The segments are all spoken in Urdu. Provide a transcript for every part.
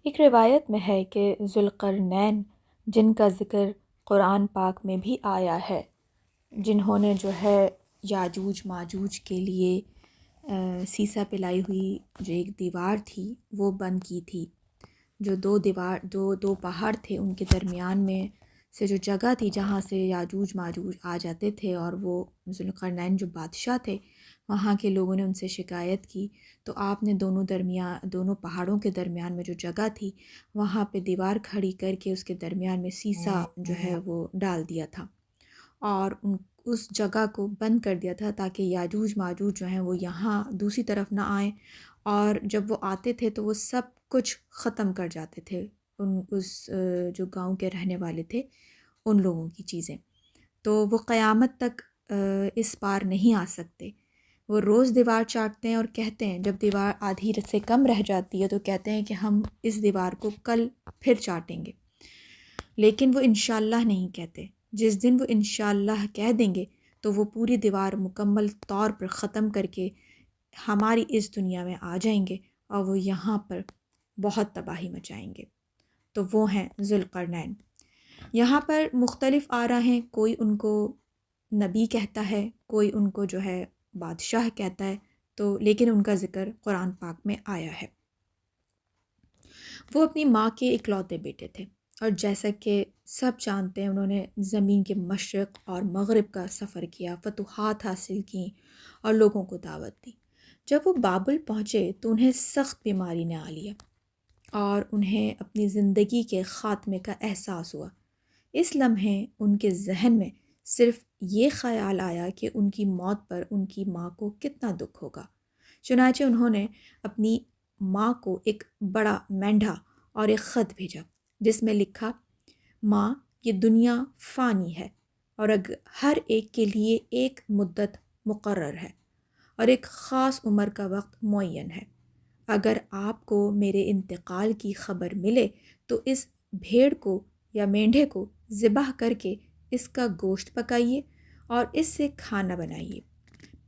ایک روایت میں ہے کہ ذوالقرنین، جن کا ذکر قرآن پاک میں بھی آیا ہے، جنہوں نے جو ہے یاجوج ماجوج کے لیے سیسا پلائی ہوئی جو ایک دیوار تھی وہ بند کی تھی، جو دو پہاڑ تھے ان کے درمیان میں سے جو جگہ تھی جہاں سے یاجوج ماجوج آ جاتے تھے، اور وہ ذوالقرنین جو بادشاہ تھے وہاں کے لوگوں نے ان سے شکایت کی، تو آپ نے دونوں پہاڑوں کے درمیان میں جو جگہ تھی وہاں پہ دیوار کھڑی کر کے اس کے درمیان میں سیسا جو ہے وہ ڈال دیا تھا، اور اس جگہ کو بند کر دیا تھا تاکہ یاجوج ماجوج جو ہیں وہ یہاں دوسری طرف نہ آئیں، اور جب وہ آتے تھے تو وہ سب کچھ ختم کر جاتے تھے، جو گاؤں کے رہنے والے تھے ان لوگوں کی چیزیں، تو وہ قیامت تک اس پار نہیں آ سکتے۔ وہ روز دیوار چاٹتے ہیں اور کہتے ہیں، جب دیوار آدھی سے کم رہ جاتی ہے تو کہتے ہیں کہ ہم اس دیوار کو کل پھر چاٹیں گے، لیکن وہ انشاءاللہ نہیں کہتے۔ جس دن وہ انشاءاللہ کہہ دیں گے تو وہ پوری دیوار مکمل طور پر ختم کر کے ہماری اس دنیا میں آ جائیں گے، اور وہ یہاں پر بہت تباہی مچائیں گے۔ تو وہ ہیں ذوالقرنین۔ یہاں پر مختلف آرا ہیں، کوئی ان کو نبی کہتا ہے، کوئی ان کو جو ہے بادشاہ کہتا ہے، تو لیکن ان کا ذکر قرآن پاک میں آیا ہے۔ وہ اپنی ماں کے اکلوتے بیٹے تھے، اور جیسا کہ سب جانتے ہیں انہوں نے زمین کے مشرق اور مغرب کا سفر کیا، فتوحات حاصل کیں اور لوگوں کو دعوت دی۔ جب وہ بابل پہنچے تو انہیں سخت بیماری نے آ لیا، اور انہیں اپنی زندگی کے خاتمے کا احساس ہوا۔ اس لمحے ان کے ذہن میں صرف یہ خیال آیا کہ ان کی موت پر ان کی ماں کو کتنا دکھ ہوگا۔ چنانچہ انہوں نے اپنی ماں کو ایک بڑا مینڈھا اور ایک خط بھیجا جس میں لکھا، ماں، یہ دنیا فانی ہے، اور ہر ایک کے لیے ایک مدت مقرر ہے اور ایک خاص عمر کا وقت معین ہے۔ اگر آپ کو میرے انتقال کی خبر ملے تو اس بھیڑ کو یا مینڈھے کو ذبح کر کے اس کا گوشت پکائیے اور اس سے کھانا بنائیے،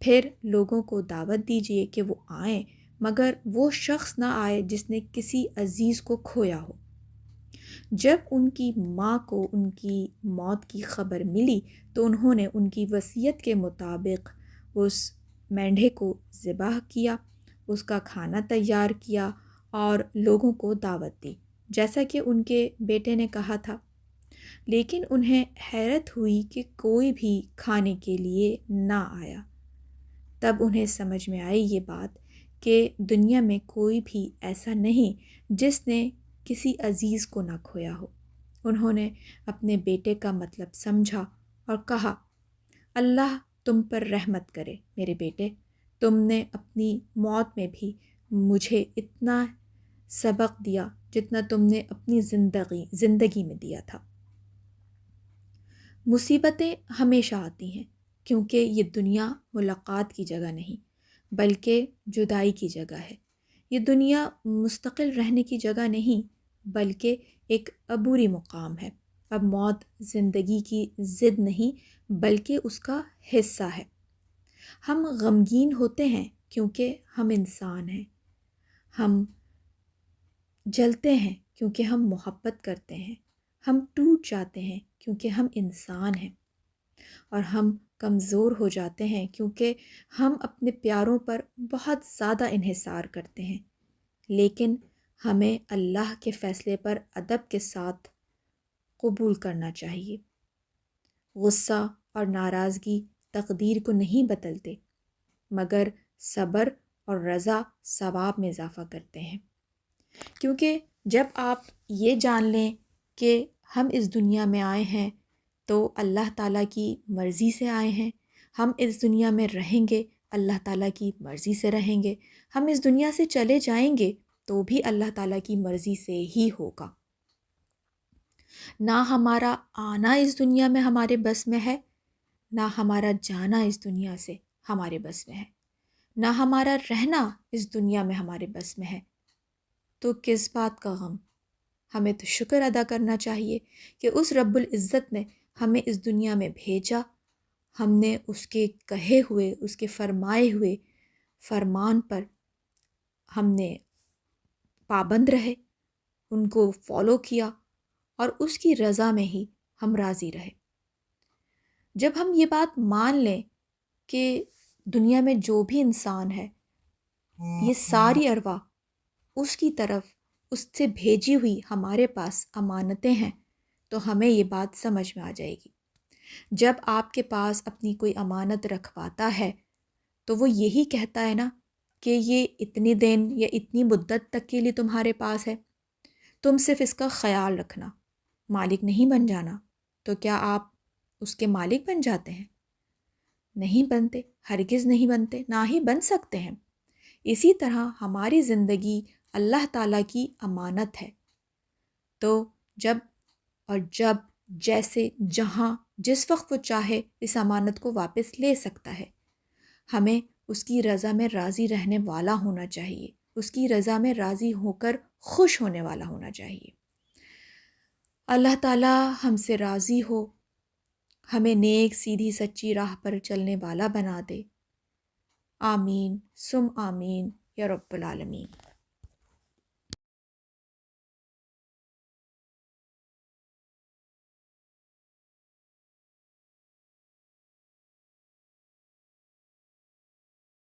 پھر لوگوں کو دعوت دیجیے کہ وہ آئیں، مگر وہ شخص نہ آئے جس نے کسی عزیز کو کھویا ہو۔ جب ان کی ماں کو ان کی موت کی خبر ملی تو انہوں نے ان کی وصیت کے مطابق اس مینڈھے کو ذبح کیا، اس کا کھانا تیار کیا اور لوگوں کو دعوت دی جیسا کہ ان کے بیٹے نے کہا تھا، لیکن انہیں حیرت ہوئی کہ کوئی بھی کھانے کے لیے نہ آیا۔ تب انہیں سمجھ میں آئی یہ بات کہ دنیا میں کوئی بھی ایسا نہیں جس نے کسی عزیز کو نہ کھویا ہو۔ انہوں نے اپنے بیٹے کا مطلب سمجھا اور کہا، اللہ تم پر رحمت کرے میرے بیٹے، تم نے اپنی موت میں بھی مجھے اتنا سبق دیا جتنا تم نے اپنی زندگی میں دیا تھا۔ مصیبتیں ہمیشہ آتی ہیں، کیونکہ یہ دنیا ملاقات کی جگہ نہیں بلکہ جدائی کی جگہ ہے۔ یہ دنیا مستقل رہنے کی جگہ نہیں بلکہ ایک عبوری مقام ہے۔ اب موت زندگی کی ضد نہیں بلکہ اس کا حصہ ہے۔ ہم غمگین ہوتے ہیں کیونکہ ہم انسان ہیں، ہم جلتے ہیں کیونکہ ہم محبت کرتے ہیں، ہم ٹوٹ جاتے ہیں کیونکہ ہم انسان ہیں، اور ہم کمزور ہو جاتے ہیں کیونکہ ہم اپنے پیاروں پر بہت زیادہ انحصار کرتے ہیں، لیکن ہمیں اللہ کے فیصلے پر ادب کے ساتھ قبول کرنا چاہیے۔ غصہ اور ناراضگی تقدیر کو نہیں بدلتے، مگر صبر اور رضا ثواب میں اضافہ کرتے ہیں، کیونکہ جب آپ یہ جان لیں کہ ہم اس دنیا میں آئے ہیں تو اللہ تعالیٰ کی مرضی سے آئے ہیں، ہم اس دنیا میں رہیں گے اللہ تعالیٰ کی مرضی سے رہیں گے، ہم اس دنیا سے چلے جائیں گے تو بھی اللہ تعالیٰ کی مرضی سے ہی ہوگا۔ نہ ہمارا آنا اس دنیا میں ہمارے بس میں ہے، نہ ہمارا جانا اس دنیا سے ہمارے بس میں ہے، نہ ہمارا رہنا اس دنیا میں ہمارے بس میں ہے، تو کس بات کا غم؟ ہمیں تو شکر ادا کرنا چاہیے کہ اس رب العزت نے ہمیں اس دنیا میں بھیجا، ہم نے اس کے کہے ہوئے، اس کے فرمائے ہوئے فرمان پر ہم نے پابند رہے، ان کو فالو کیا اور اس کی رضا میں ہی ہم راضی رہے۔ جب ہم یہ بات مان لیں کہ دنیا میں جو بھی انسان ہے یہ ساری ارواح اس کی طرف اس سے بھیجی ہوئی ہمارے پاس امانتیں ہیں، تو ہمیں یہ بات سمجھ میں آ جائے گی۔ جب آپ کے پاس اپنی کوئی امانت رکھواتا ہے تو وہ یہی کہتا ہے نا کہ یہ اتنی دن یا اتنی مدت تک کے لیے تمہارے پاس ہے، تم صرف اس کا خیال رکھنا، مالک نہیں بن جانا۔ تو کیا آپ اس کے مالک بن جاتے ہیں؟ نہیں بنتے، ہرگز نہیں بنتے، نہ ہی بن سکتے ہیں۔ اسی طرح ہماری زندگی اللہ تعالیٰ کی امانت ہے، تو جب جیسے جہاں جس وقت وہ چاہے اس امانت کو واپس لے سکتا ہے۔ ہمیں اس کی رضا میں راضی رہنے والا ہونا چاہیے، اس کی رضا میں راضی ہو کر خوش ہونے والا ہونا چاہیے۔ اللہ تعالیٰ ہم سے راضی ہو، ہمیں نیک سیدھی سچی راہ پر چلنے والا بنا دے۔ آمین ثم آمین یا رب العالمین۔